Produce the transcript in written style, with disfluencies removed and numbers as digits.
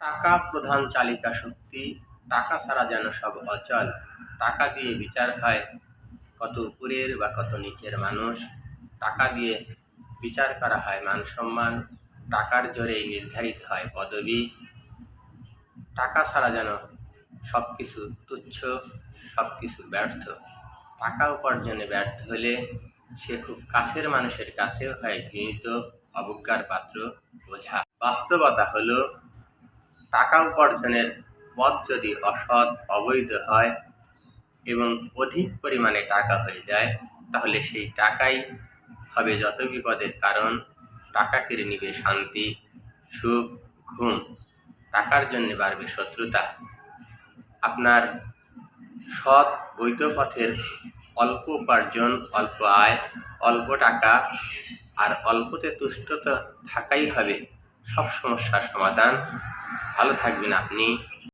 টাকা প্রধান চালিকা শক্তি, টাকা ছাড়া যেন সব অচল। টাকা দিয়ে বিচার হয় কত উপরের বা কত নিচের মানুষ। টাকা দিয়ে বিচার করা হয় মান সম্মান। টাকার জোরেই নির্ধারিত হয় পদবি। টাকা ছাড়া যেন সবকিছু তুচ্ছ, সবকিছু ব্যর্থ। টাকা উপার্জনে ব্যর্থ হলে সে খুব কাছের মানুষের কাছেও হয় ঘৃণিত, অবজ্ঞার পাত্র, বোঝা। বাস্তবতা হলো, টাকা উপার্জনের পথ যদি অসৎ, অবৈধ হয় এবং অধিক পরিমাণে টাকা হয়ে যায়, তাহলে সেই টাকাই হবে যত বিপদের কারণ। টাকা কেড়ে নিবে শান্তি, সুখ, ঘুম। টাকার জন্য বাড়বে শত্রুতা। আপনার সৎ বৈধ পথের অল্প উপার্জন, অল্প আয়, অল্প টাকা আর অল্পতে তুষ্টতা থাকাই হবে সব সমস্যার সমাধান। ভালো থাকবেন আপনি।